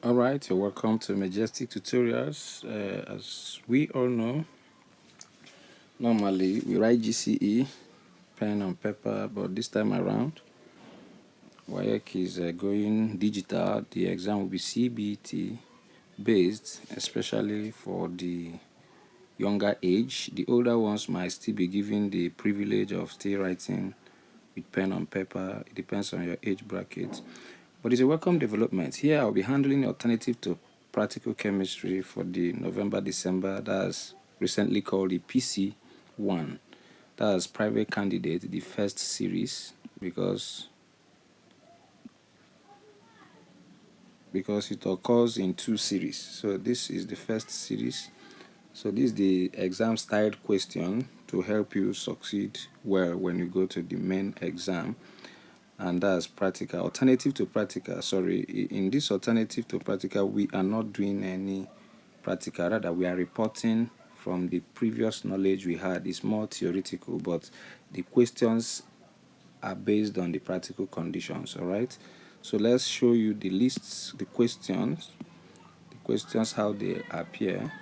Alright, you're welcome to Majestic Tutorials. As we all know, normally we write GCE, pen and paper, but this time around, WAEC is going digital. The exam will be CBT based, especially for the younger age. The older ones might still be given the privilege of still writing with pen and paper. It depends on your age bracket. But it's a welcome development. Here I'll be handling alternative to practical chemistry for the November-December. That's recently called the PC1. That's private candidate, the first series, because it occurs in two series. So this is the first series. So this is the exam style question to help you succeed well when you go to the main exam. And that's practical. Alternative to practical, sorry, in this alternative to practical, we are not doing any practical, rather we are reporting from the previous knowledge we had. It's more theoretical, but the questions are based on the practical conditions. All right, so let's show you the lists, the questions how they appear,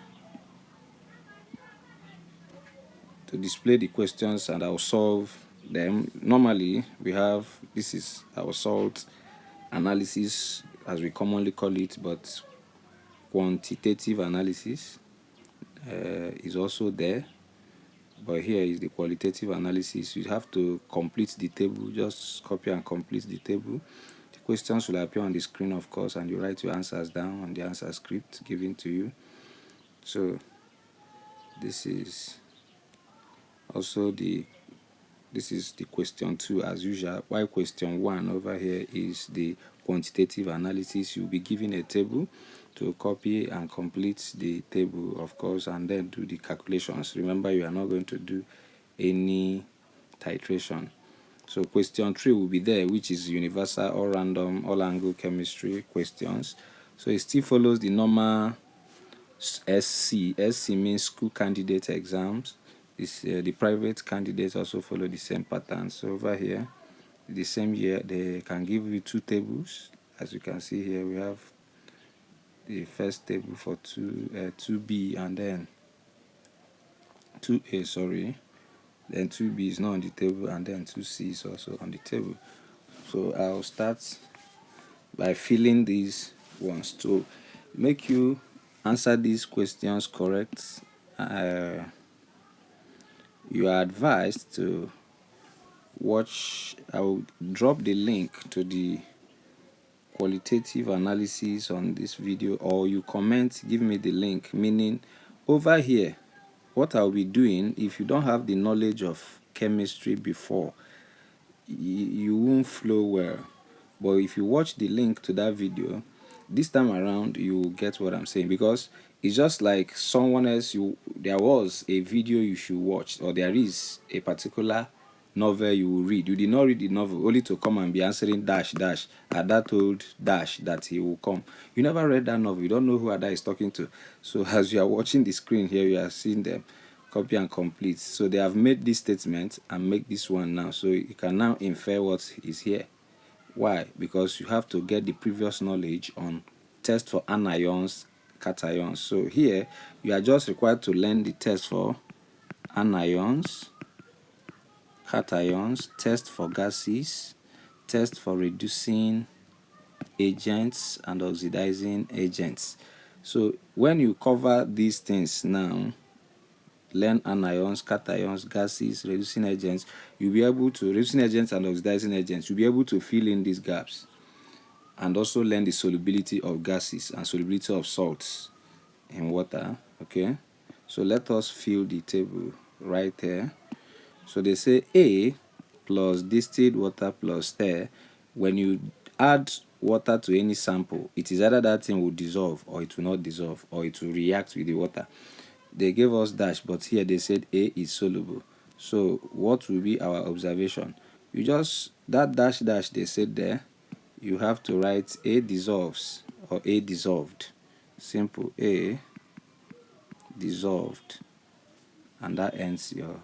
to display the questions, and I'll solve them. Normally we have, this is our salt analysis as we commonly call it, but quantitative analysis is also there, but here is the qualitative analysis. You have to complete the table, just copy and complete the table. The questions will appear on the screen, of course, and you write your answers down on the answer script given to you. So this is also this is the question 2 as usual, while question 1 over here is the quantitative analysis. You'll be given a table to copy and complete the table, of course, and then do the calculations. Remember, you are not going to do any titration. So question 3 will be there, which is universal or random all angle chemistry questions. So it still follows the normal SC. SC means school candidate exams. The private candidates also follow the same pattern. So over here, the same year, they can give you two tables. As you can see here, we have the first table for 2B, and then 2A, sorry. Then 2B is not on the table, and then 2C is also on the table. So I'll start by filling these ones to make you answer these questions correct. You are advised to watch. I will drop the link to the qualitative analysis on this video, or you comment, give me the link, meaning over here what I'll be doing. If you don't have the knowledge of chemistry before, you won't flow well, but if you watch the link to that video this time around, you will get what I'm saying, because it's just like someone else. There was a video you should watch, or there is a particular novel you will read. You did not read the novel only to come and be answering dash dash. Ada told dash that he will come. You never read that novel. You don't know who Ada is talking to. So as you are watching the screen here, you are seeing them copy and complete. So they have made this statement and make this one now. So you can now infer what is here. Why? Because you have to get the previous knowledge on test for anions, cations. So here you are just required to learn the test for anions, cations, test for gases, test for reducing agents and oxidizing agents. So when you cover these things now, learn anions, cations, gases, reducing agents, you'll be able to, reducing agents and oxidizing agents, you'll be able to fill in these gaps, and also learn the solubility of gases and solubility of salts in water. Okay, so let us fill the table right there. So they say A plus distilled water plus stir. When you add water to any sample, it is either that thing will dissolve, or it will not dissolve, or it will react with the water. They gave us dash, but here they said A is soluble. So what will be our observation? You just, that dash dash they said there, you have to write A dissolves or A dissolved. Simple, A dissolved, and that ends your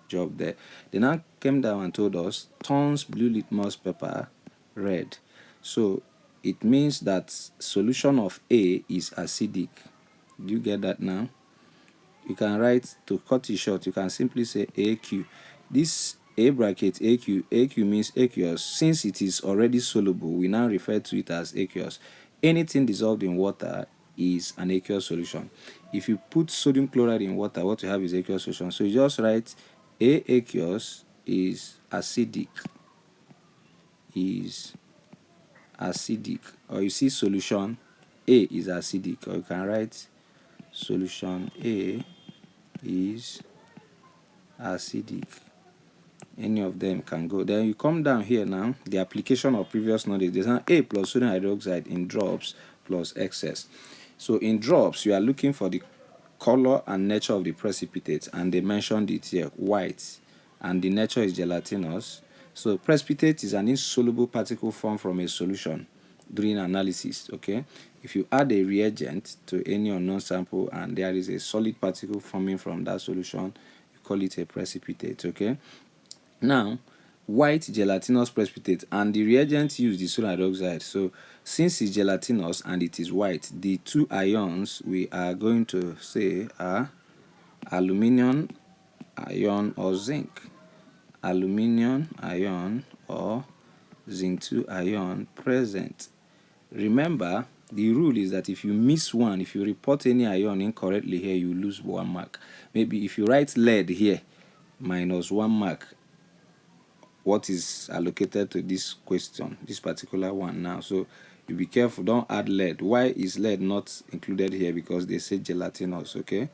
job there. They now came down and told us turns blue litmus paper red. So it means that solution of A is acidic. Do you get that now? You can write, to cut it short, you can simply say AQ. This A bracket AQ means aqueous. Since it is already soluble, we now refer to it as aqueous. Anything dissolved in water is an aqueous solution. If you put sodium chloride in water, what you have is aqueous solution. So you just write A aqueous is acidic. Or you see solution A is acidic, or you can write solution A is acidic. Any of them can go. Then you come down here now, the application of previous knowledge. There's an A plus sodium hydroxide in drops plus excess. So in drops, you are looking for the color and nature of the precipitate, and they mentioned it here, white, and the nature is gelatinous. So precipitate is an insoluble particle formed from a solution during analysis. Okay, if you add a reagent to any unknown sample and there is a solid particle forming from that solution, you call it a precipitate. Okay, now white gelatinous precipitate, and the reagent used is sodium hydroxide. So since it's gelatinous and it is white, the two ions we are going to say are aluminium ion or zinc. Aluminium ion or zinc 2 ion present. Remember, the rule is that if you miss one, if you report any ion incorrectly here, you lose 1 mark. Maybe if you write lead here, minus 1 mark. What is allocated to this question, this particular one now? So you be careful, don't add lead. Why is lead not included here? Because they say gelatinous. Okay,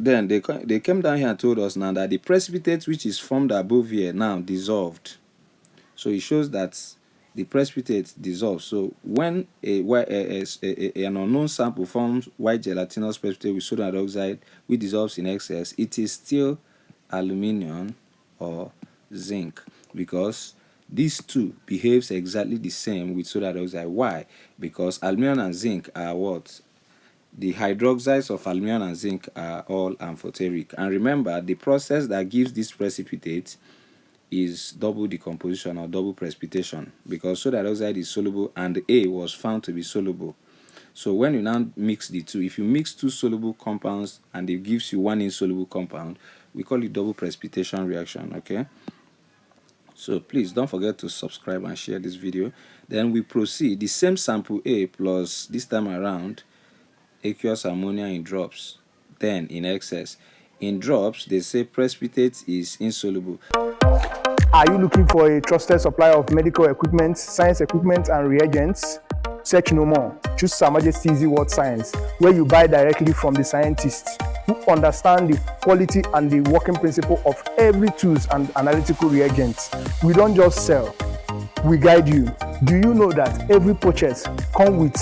then they came down here and told us now that the precipitate which is formed above here now dissolved. So it shows that the precipitate dissolves. So when an unknown sample forms white gelatinous precipitate with sodium hydroxide which dissolves in excess, it is still aluminium or zinc, because these two behaves exactly the same with sodium hydroxide. Why? Because aluminium and zinc are what? The hydroxides of aluminium and zinc are all amphoteric. And remember, the process that gives this precipitate is double decomposition or double precipitation, because sodium hydroxide is soluble and A was found to be soluble. So when you now mix the two, if you mix two soluble compounds and it gives you one insoluble compound, we call it double precipitation reaction. Okay, so please don't forget to subscribe and share this video. Then we proceed. The same sample A plus, this time around, aqueous ammonia in drops, then in excess. In drops, they say precipitate is insoluble. Are you looking for a trusted supplier of medical equipment, science equipment, and reagents? Search no more. Choose Her Majesty Easy Word Science, where you buy directly from the scientists who understand the quality and the working principle of every tools and analytical reagents. We don't just sell, we guide you. Do you know that every purchase comes with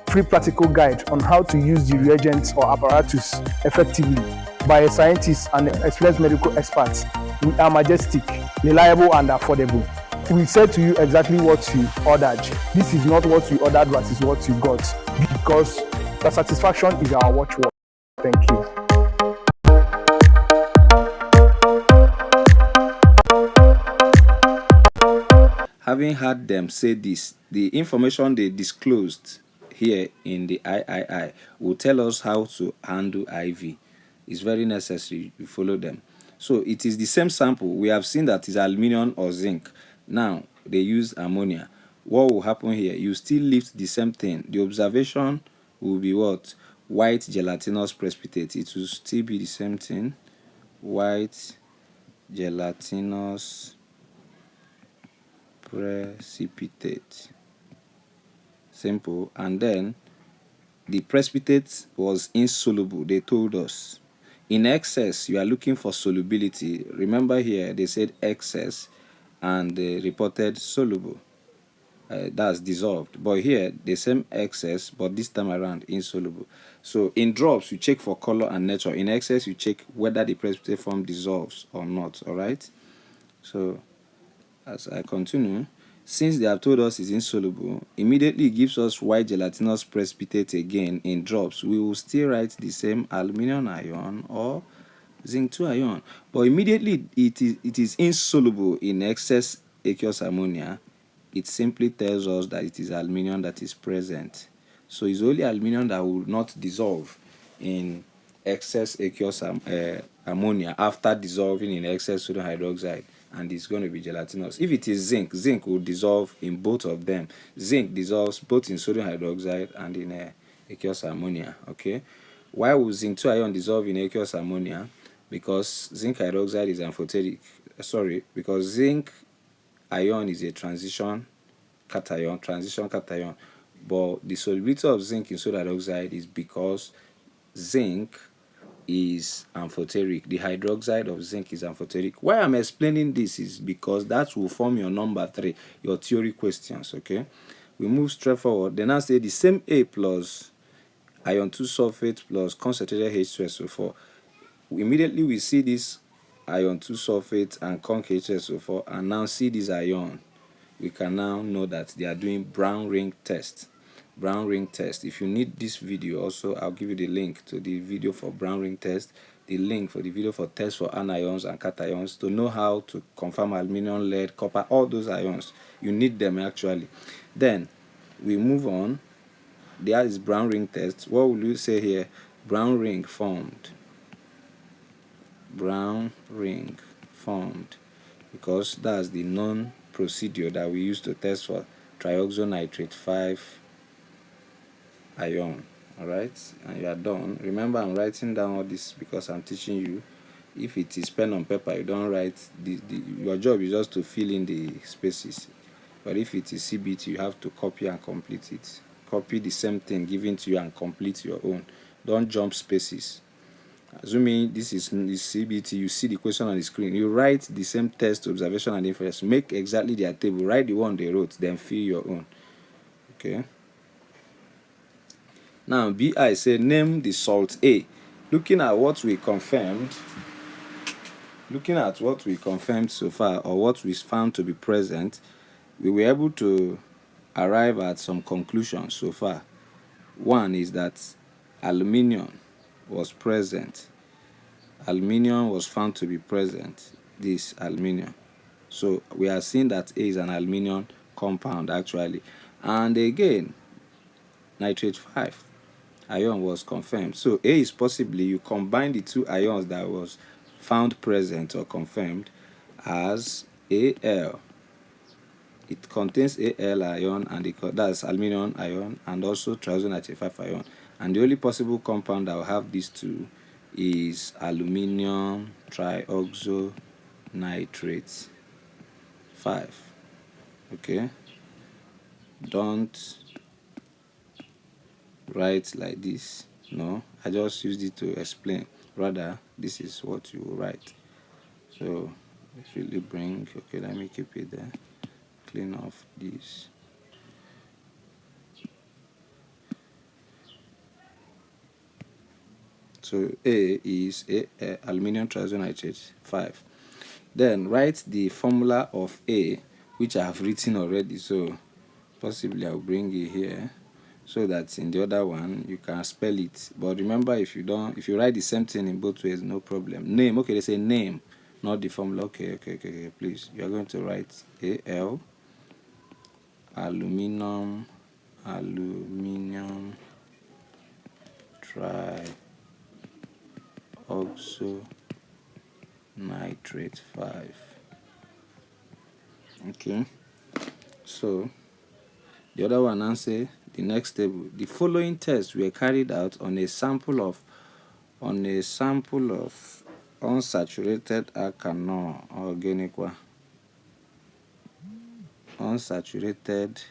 free practical guide on how to use the reagents or apparatus effectively by a scientist and experienced medical experts? We are majestic, reliable, and affordable. We said to you exactly what you ordered. This is not what you ordered, but is what you got, because the satisfaction is our watchword. Thank you. Having heard them say this, the information they disclosed here in the III will tell us how to handle IV. It's very necessary we follow them. So it is the same sample. We have seen that it's aluminium or zinc. Now they use ammonia. What will happen here? You still lift the same thing. The observation will be what? White gelatinous precipitate. It will still be the same thing. White gelatinous precipitate. Simple. And then the precipitate was insoluble, they told us. In excess, you are looking for solubility. Remember here, they said excess and they reported soluble. That's dissolved. But here, the same excess, but this time around, insoluble. So in drops, you check for color and nature. In excess, you check whether the precipitate form dissolves or not. All right? So as I continue, since they have told us it's insoluble, immediately it gives us white gelatinous precipitate again in drops. We will still write the same aluminium ion or zinc 2 ion, but immediately it is insoluble in excess aqueous ammonia it simply tells us that it is aluminium that is present. So it's only aluminium that will not dissolve in excess aqueous ammonia after dissolving in excess sodium hydroxide, and it's going to be gelatinous. If it is zinc, zinc will dissolve in both of them. Zinc dissolves both in sodium hydroxide and in aqueous ammonia. Okay, why would zinc 2 ion dissolve in aqueous ammonia? Because zinc hydroxide is amphoteric. Because zinc ion is a transition cation, but the solubility of zinc in sodium hydroxide is because zinc is amphoteric. The hydroxide of zinc is amphoteric. Why I'm explaining this is because that will form your number 3, your theory questions. Okay, we move straight forward. Then I say the same A plus iron 2 sulfate plus concentrated H2SO4. Immediately we see this iron 2 sulfate and conc H2SO4, and now see this ion, we can now know that they are doing brown ring test. If you need this video also, I'll give you the link to the video for brown ring test, the link for the video for test for anions and cations, to know how to confirm aluminum, lead, copper, all those ions. You need them actually. Then we move on. There is brown ring test. What will you say here? Brown ring formed, because that's the known procedure that we use to test for trioxonitrate 5 ion. Alright, and you are done. Remember, I'm writing down all this because I'm teaching you. If it is pen on paper, you don't write. Your job is just to fill in the spaces. But if it is CBT, you have to copy and complete it. Copy the same thing given to you and complete your own. Don't jump spaces. Assuming this is CBT, you see the question on the screen. You write the same test, observation, and inference. Make exactly their table. Write the one they wrote, then fill your own. Okay. Now, BI say name the salt A. Looking at what we confirmed so far, or what we found to be present, we were able to arrive at some conclusions so far. One is that aluminium was present. Aluminium was found to be present, this aluminium. So we are seeing that A is an aluminium compound actually. And again, nitrate 5 ion was confirmed. So A is possibly, you combine the two ions that was found present or confirmed as Al. It contains Al ion, and that's aluminium ion, and also trioxonitrate 5 ion. And the only possible compound that will have these two is aluminium trioxonitrate 5. Okay, don't write like this. No, I just used it to explain. Rather, this is what you write. So let's really bring, okay, let me keep it there. Clean off this. So A is aluminium trioxonitrate 5. Then write the formula of A, which I have written already. So possibly I'll bring it here so that in the other one you can spell it. But remember, if you write the same thing in both ways, no problem. Name, okay, they say name, not the formula. Okay, please. You are going to write Al aluminium trioxonitrate 5. Okay, so the other one, and say the next table. The following tests were carried out on a sample of unsaturated alkanol organic. Unsaturated.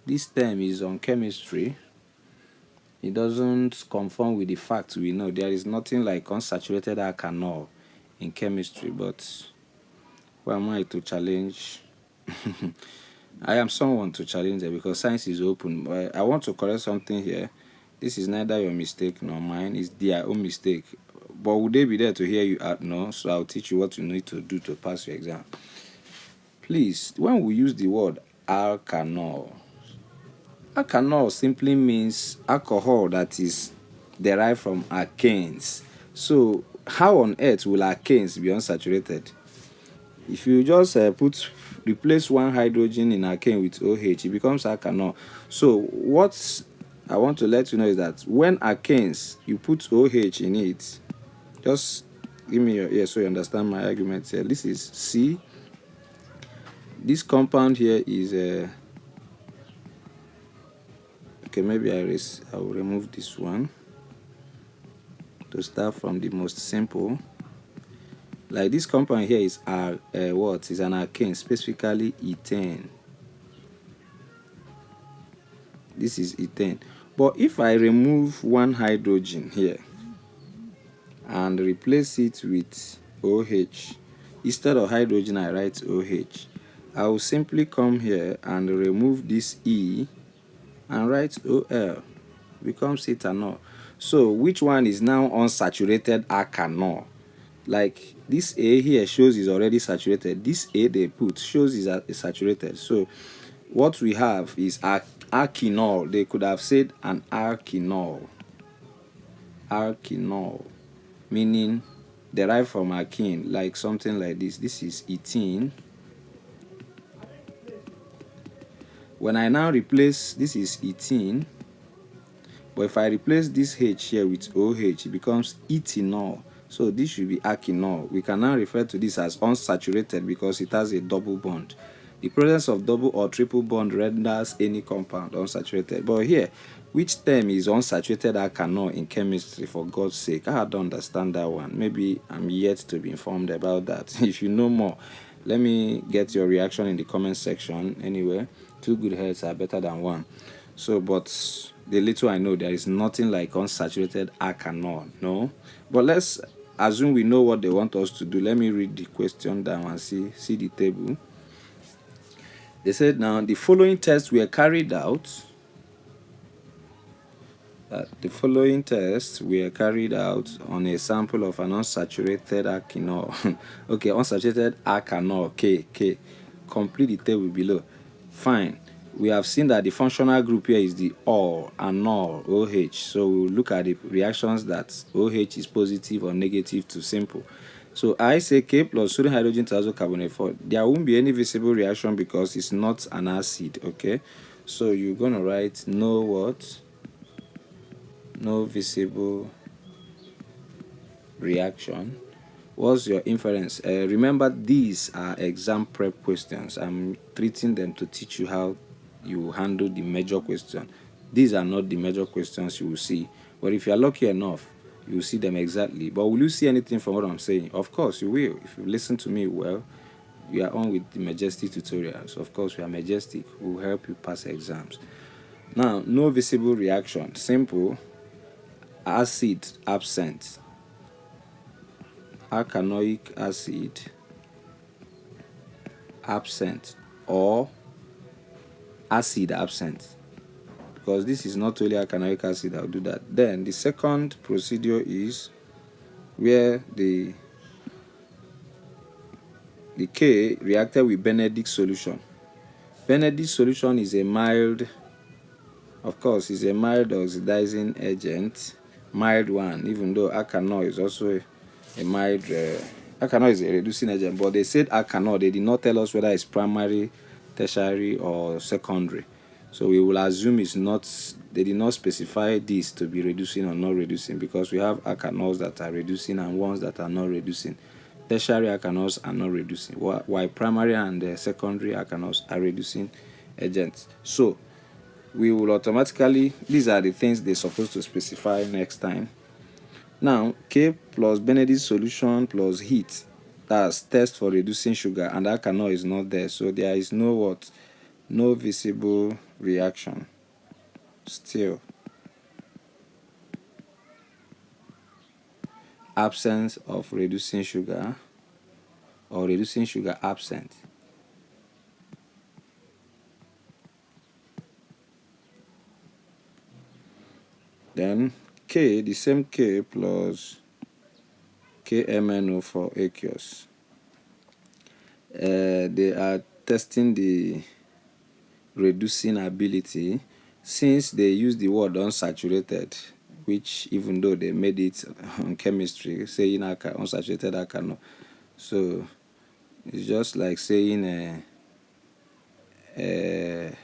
This term is on chemistry. It doesn't conform with the facts we know. There is nothing like unsaturated alkanol in chemistry, but who am I to challenge? I am someone to challenge it because science is open. But I want to correct something here. This is neither your mistake nor mine. It's their own mistake. But would they be there to hear you out? No. So I'll teach you what you need to do to pass your exam. Please, when we use the word alkanol, alkanol simply means alcohol that is derived from alkanes. So how on earth will alkanes be unsaturated? If you just replace one hydrogen in alkane with OH, it becomes alkanol. So what I want to let you know is that when alkanes, you put OH in it, just give me your ear so you understand my argument here. This is C. This compound here is okay, maybe I will remove this one to start from the most simple. Like this compound here is what is an alkane, specifically ethane. This is ethane. But if I remove one hydrogen here and replace it with OH, instead of hydrogen I write OH, I will simply come here and remove this E and write OL, becomes ethanol. So which one is now unsaturated alkanol? Like this A here shows is already saturated. This A they put shows is saturated. So what we have is alkinol. They could have said an alkinol. Alkinol, meaning derived from alkene, like something like this. This is ethene. When I now replace, this is ethene, but if I replace this H here with OH, it becomes ethanol. So this should be alkinol. We can now refer to this as unsaturated because it has a double bond. The presence of double or triple bond renders any compound unsaturated. But here, which term is unsaturated alkanol in chemistry, for God's sake? I don't understand that one. Maybe I'm yet to be informed about that. If you know more, let me get your reaction in the comment section. Anyway, two good heads are better than one. So, but the little I know, there is nothing like unsaturated alkanol, no. But let's assume we know what they want us to do. Let me read the question down and see the table. They said now the following tests were carried out. The following tests were carried out on a sample of an unsaturated alkanol. Okay, unsaturated alkanol, K. Complete the table below. Fine. We have seen that the functional group here is the ol, anol, OH. So we'll look at the reactions that OH is positive or negative to simple. So I say K plus sodium hydrogen thiazocarbonate 4. There won't be any visible reaction because it's not an acid, okay? So you're going to write no what? No visible reaction. What's your inference? Remember, these are exam prep questions. I'm treating them to teach you how you handle the major question. These are not the major questions you will see. But if you are lucky enough, you will see them exactly. But will you see anything from what I'm saying? Of course you will. If you listen to me well, we are on with the Majestic tutorials. Of course, we are Majestic. We will help you pass exams. Now, no visible reaction. Simple. Acid absent. Alkanoic acid absent, or acid absent, because this is not only alkanoic acid. I'll do that. Then the second procedure is where the K reacted with Benedict solution. Benedict solution is a mild, of course, is a mild oxidizing agent, mild one, even though alkanol is also a mild alkanol is a reducing agent. But they said alkanol, they did not tell us whether it's primary, tertiary, or secondary. So we will assume it's not. They did not specify this to be reducing or not reducing, because we have alkanols that are reducing and ones that are not reducing. Tertiary alkanols are not reducing, while primary and secondary alkanols are reducing agents. So we will automatically, these are the things they're supposed to specify next time. Now, K plus Benedict solution plus heat, that's test for reducing sugar, and alkanol is not there. So there is no what? No visible reaction. Still, absence of reducing sugar, or reducing sugar absent. Then K, the same K plus KMNO for aqueous. They are testing the reducing ability, since they use the word unsaturated, which even though they made it on chemistry saying unsaturated alkanol, so It's just like saying a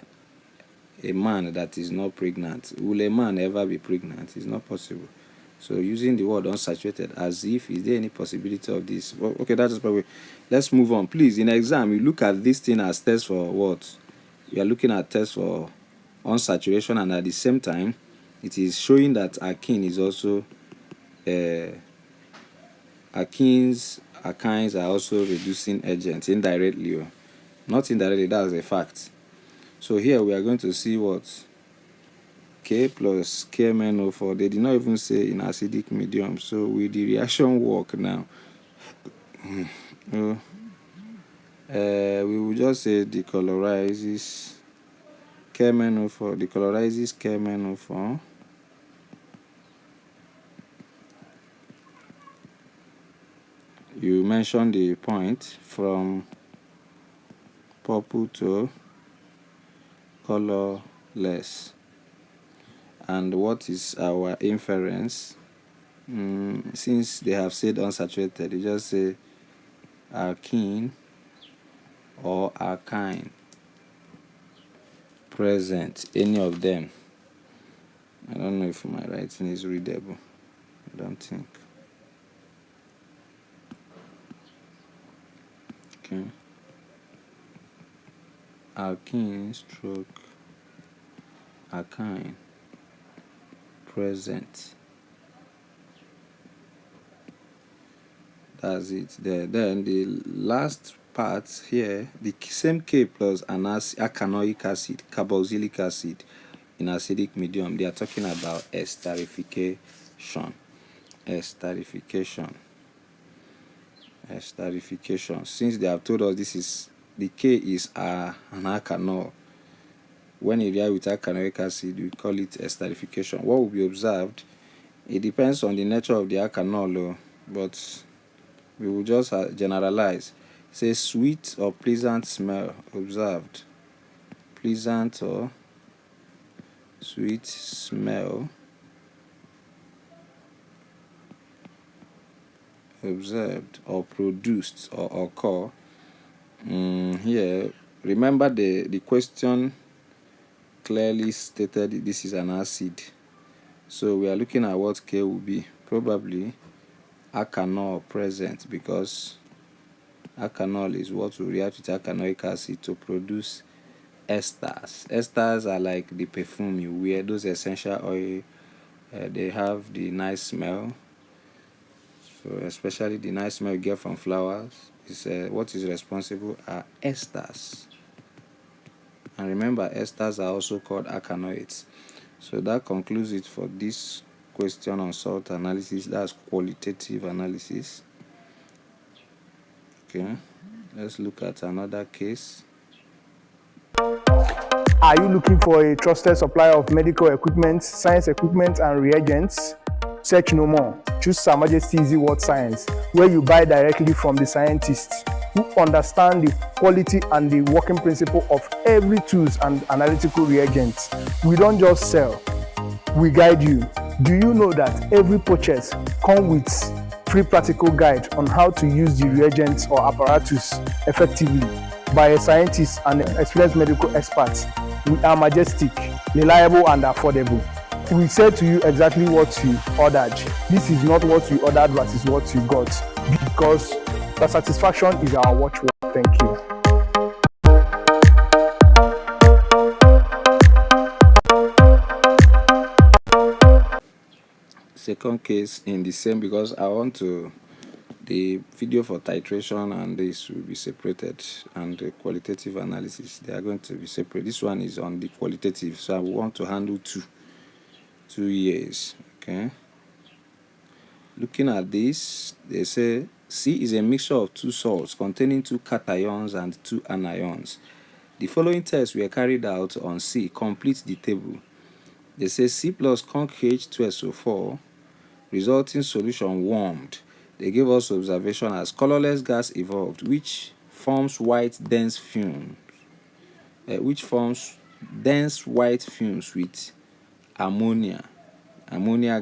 man that is not pregnant. Will a man ever be pregnant? It's not possible. So using the word unsaturated as if, is there any possibility of this? Well, okay, that's just probably. Let's move on. Please, in exam, you look at this thing as test for what? You are looking at test for unsaturation, and at the same time, it is showing that alkene is also alkynes are also reducing agents indirectly. Or not indirectly, that's a fact. So here we are going to see what K plus KMNO4. They did not even say in acidic medium. So with the reaction work now, we will just say decolorizes KMNO4. Decolorizes KMNO4. You mentioned the point from purple to colorless. And what is our inference? Since they have said unsaturated, you just say alkene or alkyne present, any of them. I don't know if my writing is readable. I don't think. Okay. Alkene stroke alkyne present. That's it there. Then the last part here, the same K plus an alkanoic acid, carboxylic acid in acidic medium. They are talking about esterification. Esterification. Since they have told us this is the K is an alkanol. When you react with alkanoic acid, we call it esterification. What will be observed? It depends on the nature of the alkanol, but we will just generalize. Say sweet or pleasant smell observed. Pleasant or sweet smell observed or produced or occur. Here, remember the question clearly stated this is an acid. So we are looking at what K will be. Probably alkanol present, because alkanol is what will react with alkanoic acid to produce esters. Esters are like the perfume you wear, those essential oil. They have the nice smell. So especially the nice smell you get from flowers is what is responsible are esters. And remember, esters are also called alkanoids. So that concludes it for this question on salt analysis. That's qualitative analysis. Okay, let's look at another case. Are you looking for a trusted supplier of medical equipment, science equipment, and reagents? Search no more. Choose Her Majesty Easy Word Science, where you buy directly from the scientists who understand the quality and the working principle of every tools and analytical reagents. We don't just sell, we guide you. Do you know that every purchase comes with free practical guide on how to use the reagents or apparatus effectively by a scientist and experienced medical experts? We are majestic, reliable, and affordable. We said to you exactly what you ordered. This is not what you ordered versus what you got, because the satisfaction is our watchword. Thank you. Second case in the same, because I want to, the video for titration and this will be separated, and the qualitative analysis, they are going to be separate. This one is on the qualitative, so I want to handle two years. Okay, looking at this, they say C is a mixture of two salts containing two cations and two anions. The following tests were carried out on C. Complete the table. They say C plus conc H2SO4 resulting solution warmed. They gave us observation as colorless gas evolved, which forms dense white fumes with ammonia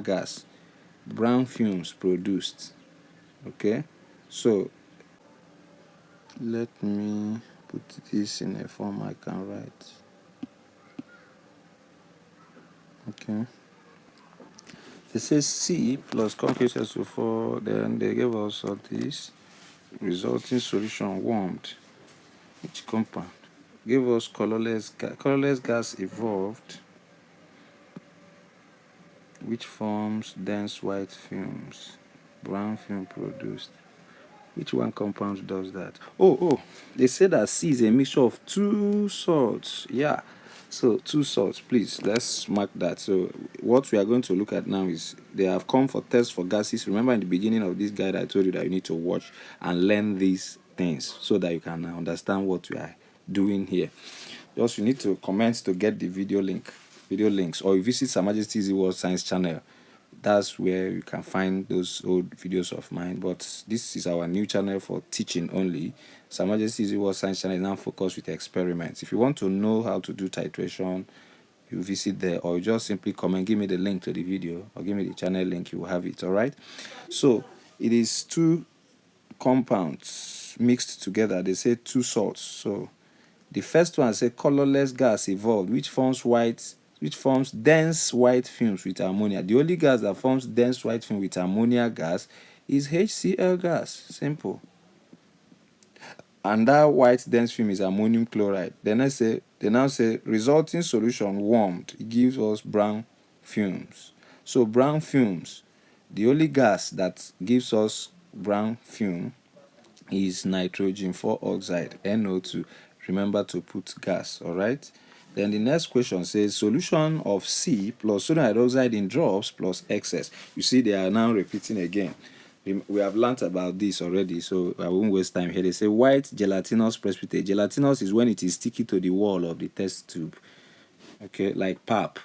gas, brown fumes produced. Okay, so Let me put this in a form I can write. Okay. It says C plus concrete SO4, then they gave us all this resulting solution warmed. Each compound gave us colorless gas evolved, which forms dense white fumes. Brown film produced. Which one compound does that? Oh, they say that C is a mixture of two salts. Yeah. So two salts, please, let's mark that. So what we are going to look at now is they have come for tests for gases. Remember in the beginning of this guide, I told you that you need to watch and learn these things so that you can understand what we are doing here. Just you need to comment to get the video links, or you visit Her Majesty's World Science channel. That's where you can find those old videos of mine. But this is our new channel for teaching only. Her Majesty's World Science channel is now focused with experiments. If you want to know how to do titration, you visit there, or you just simply comment, give me the link to the video, or give me the channel link, you will have it. All right. So it is two compounds mixed together. They say two salts. So the first one say colorless gas evolved, which forms dense white fumes with ammonia. The only gas that forms dense white film with ammonia gas is HCl gas. Simple. And that white dense film is ammonium chloride. They now say resulting solution warmed. It gives us brown fumes. So brown fumes, the only gas that gives us brown fume is nitrogen 4 oxide, NO2. Remember to put gas, all right? Then the next question says solution of C plus sodium hydroxide in drops plus excess. You see, they are now repeating again. We have learnt about this already, so I won't waste time here. They say white gelatinous precipitate. Gelatinous is when it is sticky to the wall of the test tube. Okay, like pap.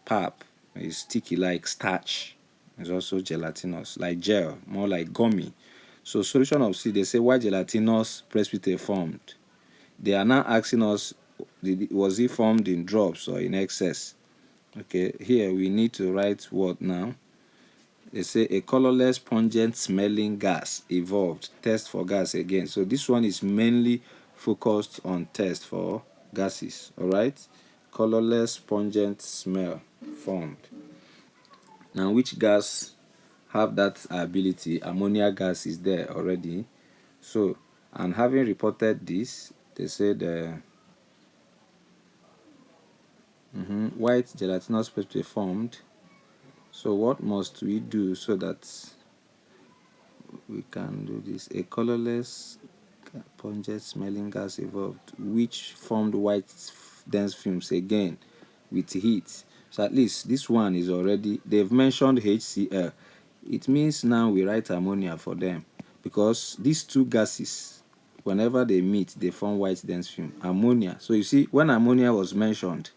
Pap is sticky like starch. It's also gelatinous, like gel, more like gummy. So solution of C, they say why gelatinous precipitate formed. They are now asking us, was it formed in drops or in excess? Okay, here we need to write what now? They say a colorless, pungent smelling gas evolved. Test for gas again. So this one is mainly focused on test for gases. All right, colorless, pungent smell formed. Now, which gas have that ability? Ammonia gas is there already. So, and having reported this, they said white gelatinous precipitate formed. So what must we do so that we can do this? A colorless, pungent smelling gas evolved, which formed white dense fumes again with heat. So at least this one is already, they've mentioned HCl. It means now we write ammonia for them, because these two gases, whenever they meet, they form white dense fume. Ammonia. So you see, when ammonia was mentioned,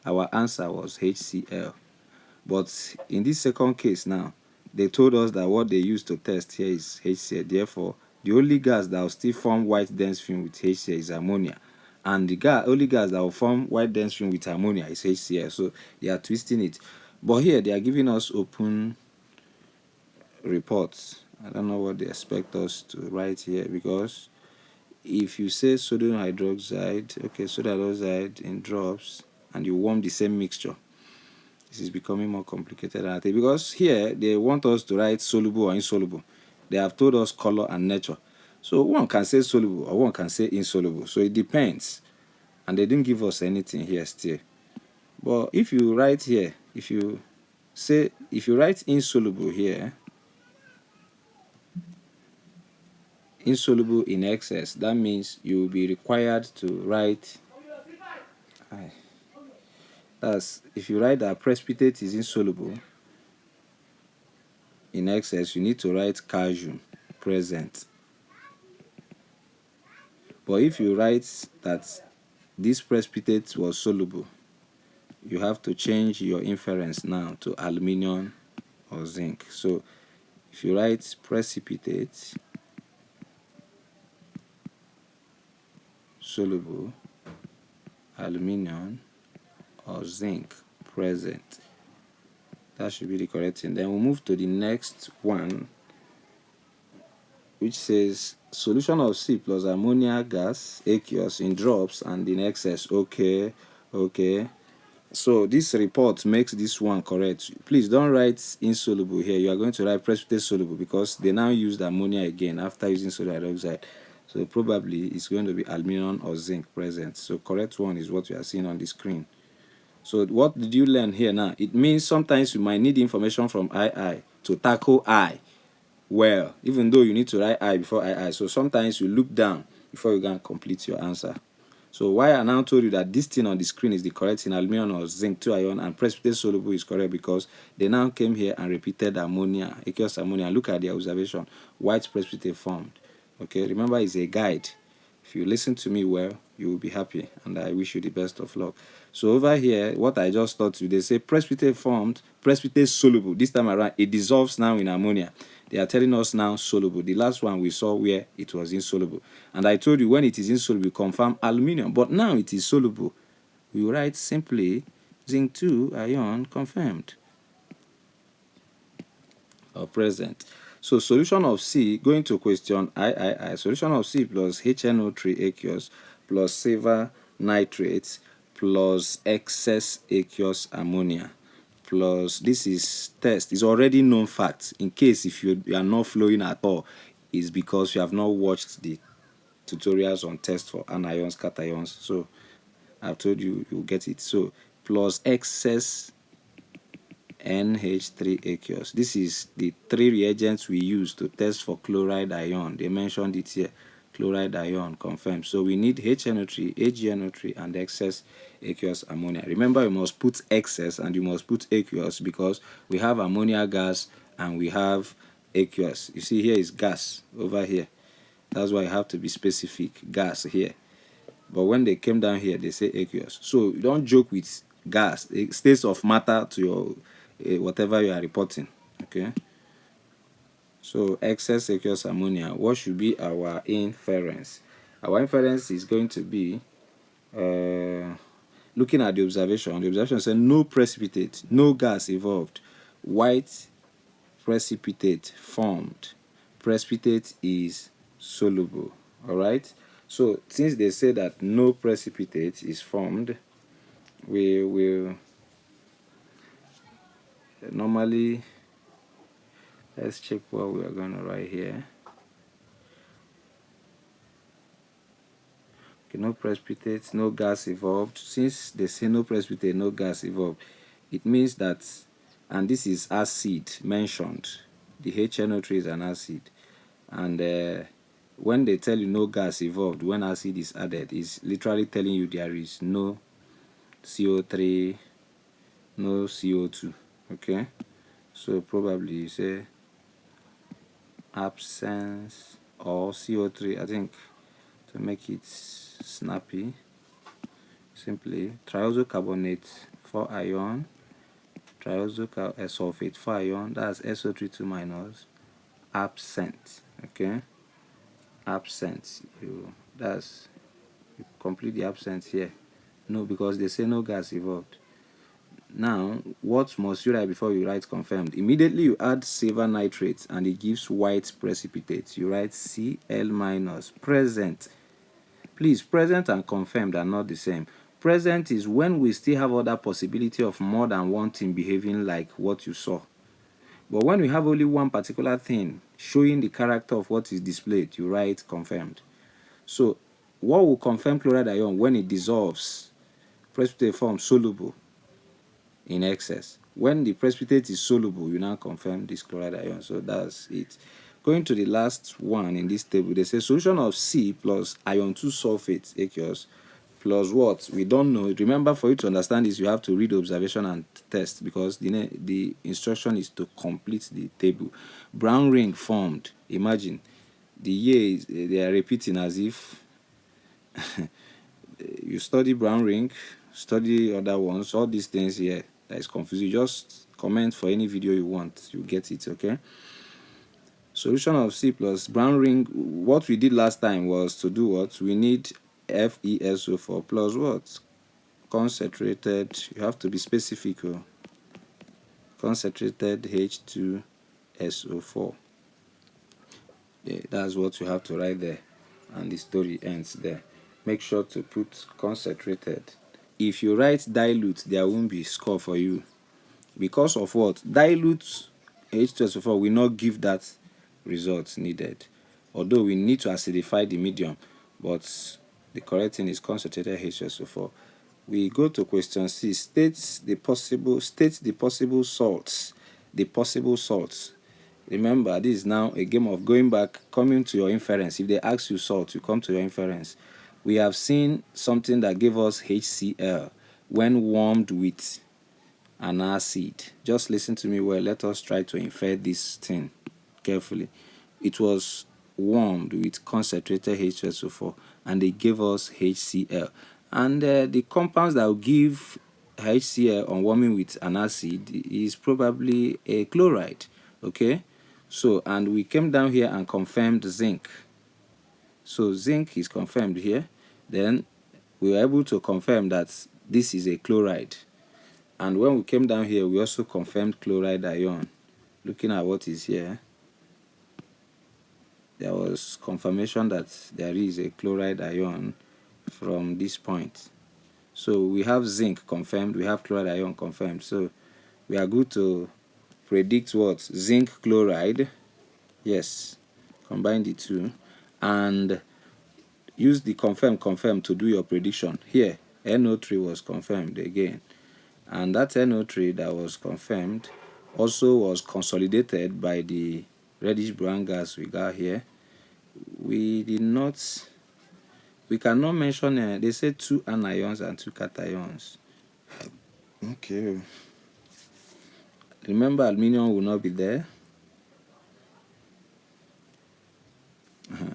our answer was HCl. But in this second case now, they told us that what they used to test here is HCl. Therefore, the only gas that will still form white dense film with HCl is ammonia. And the only gas that will form white dense film with ammonia is HCl. So they are twisting it. But here they are giving us open reports. I don't know what they expect us to write here, because if you say sodium hydroxide, okay, sodium hydroxide in drops, and you warm the same mixture, this is becoming more complicated, I think, because here they want us to write soluble or insoluble. They have told us color and nature. So one can say soluble or one can say insoluble. So it depends. And they didn't give us anything here still. But if you write here, if you write insoluble here, insoluble in excess, that means you will be required to write, that's if you write that precipitate is insoluble in excess, you need to write calcium present. But if you write that this precipitate was soluble, you have to change your inference now to aluminium or zinc. So if you write precipitate soluble, aluminium or zinc present, that should be the correct thing. Then we'll move to the next one, which says solution of C plus ammonia gas aqueous in drops and in excess. Okay. So this report makes this one correct. Please don't write insoluble here. You are going to write precipitate soluble because they now used ammonia again after using sodium hydroxide. So probably it's going to be aluminum or zinc present. So correct one is what you are seeing on the screen. So what did you learn here now? It means sometimes you might need information from II to tackle I well, even though you need to write I before II. So sometimes you look down before you can complete your answer. So why I now told you that this thing on the screen is the correct thing, aluminum or zinc 2 ion, and precipitate soluble is correct because they now came here and repeated ammonia, aqueous ammonia. Look at the observation. White precipitate formed. Okay, remember it's a guide. If you listen to me well, you will be happy, and I wish you the best of luck. So over here, what I just taught you, they say precipitate formed, precipitate soluble. This time around, it dissolves now in ammonia. They are telling us now soluble. The last one we saw where it was insoluble. And I told you when it is insoluble, confirm aluminium. But now it is soluble. We write simply zinc 2 ion confirmed or present. So solution of C, going to question III, solution of C plus HNO3 aqueous plus silver nitrate plus excess aqueous ammonia plus, this is test, is already known fact. In case if you are not flowing at all, is because you have not watched the tutorials on test for anions, cations. So I've told you, you'll get it. So plus excess NH3 aqueous. This is the three reagents we use to test for chloride ion. They mentioned it here. Chloride ion confirmed. So we need HNO3, AgNO3, and excess aqueous ammonia. Remember, you must put excess and you must put aqueous because we have ammonia gas and we have aqueous. You see here is gas over here. That's why you have to be specific. Gas here. But when they came down here, they say aqueous. So don't joke with gas. States of matter to your whatever you are reporting. Okay. So excess aqueous ammonia. What should be our inference? Our inference is going to be looking at the observation. The observation said no precipitate, no gas evolved. White precipitate formed. Precipitate is soluble. All right. So since they say that no precipitate is formed, we will normally, let's check what we are going to write here. Okay, no precipitate, no gas evolved. Since they say no precipitate, no gas evolved, it means that, and this is acid mentioned, the HNO3 is an acid, and when they tell you no gas evolved, when acid is added, is literally telling you there is no CO3, no CO2. Okay, so probably you say absence or CO3. I think to make it snappy, simply triazocarbonate 4 ion, sulfate 4 ion, that's SO32 minus, absent. Okay, absent. You complete the absent here. No, because they say no gas evolved. Now, what must you write before you write confirmed? Immediately you add silver nitrate and it gives white precipitate. You write Cl minus present. Please, present and confirmed are not the same. Present is when we still have other possibility of more than one thing behaving like what you saw. But when we have only one particular thing showing the character of what is displayed, you write confirmed. So what will confirm chloride ion? When it dissolves, precipitate forms soluble in excess. When the precipitate is soluble, you now confirm this chloride ion. So that's it. Going to the last one in this table, they say solution of C plus iron 2 sulfate aqueous plus what? We don't know. Remember, for you to understand this, you have to read the observation and test because the instruction is to complete the table. Brown ring formed. Imagine the year is, they are repeating as if you study brown ring, study other ones, all these things here that is confusing. Just comment for any video you want, you get it. Okay, solution of C plus brown ring. What we did last time was to do what? We need FeSO4 plus what? Concentrated, you have to be specific. Concentrated H2SO4. That's what you have to write there, and the story ends there. Make sure to put concentrated. If you write dilute, there won't be score for you. Because of what? Dilute H2SO4 will not give that result needed. Although we need to acidify the medium, but the correct thing is concentrated H2SO4. We go to question C. State the possible salts. The possible salts. Remember, this is now a game of going back, coming to your inference. If they ask you salt, you come to your inference. We have seen something that gave us HCl when warmed with an acid. Just listen to me well. Let us try to infer this thing carefully. It was warmed with concentrated H2SO4 and they gave us HCl. And the compounds that will give HCl on warming with an acid is probably a chloride. Okay, so and we came down here and confirmed zinc. So zinc is confirmed here. Then we were able to confirm that this is a chloride. And when we came down here, we also confirmed chloride ion. Looking at what is here, there was confirmation that there is a chloride ion from this point. So we have zinc confirmed, we have chloride ion confirmed. So we are good to predict what? Zinc chloride. Yes, combine the two and use the confirm to do your prediction. Here, NO3 was confirmed again. And that NO3 that was confirmed also was consolidated by the reddish brown gas we got here. We cannot mention, they say 2 anions and 2 cations. Okay. Remember, aluminium will not be there.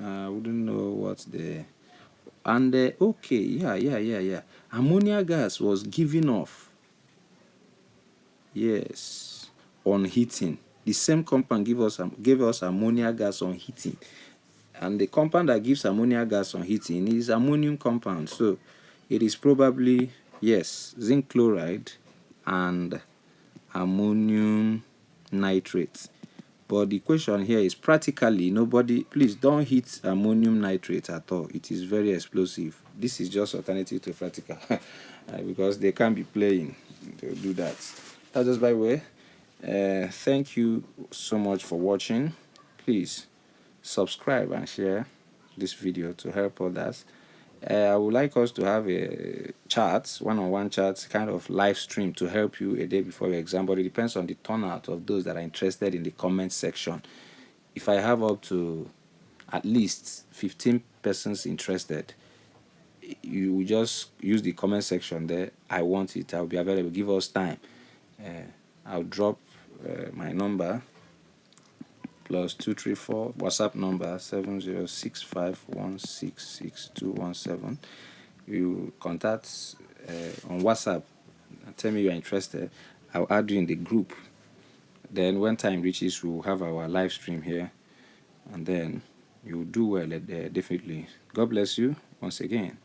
I wouldn't know what's there. And okay, yeah. Ammonia gas was given off. Yes, on heating. The same compound gave us ammonia gas on heating. And the compound that gives ammonia gas on heating is ammonium compound. So it is probably, yes, zinc chloride and ammonium nitrate. But the question here is practically nobody, please don't hit ammonium nitrate at all. It is very explosive. This is just alternative to practical because they can't be playing to do that. That's just by the way. Thank you so much for watching. Please subscribe and share this video to help others. I would like us to have a chat, one-on-one chat, kind of live stream to help you a day before your exam, but it depends on the turnout of those that are interested in the comment section. If I have up to at least 15 persons interested, you will just use the comment section there. I want it. I'll be available. Give us time. I'll drop my number +234 WhatsApp number 7065166217. You contact on WhatsApp and tell me you're interested. I'll add you in the group. Then when time reaches, we'll have our live stream here, and then you'll do well definitely. God bless you once again.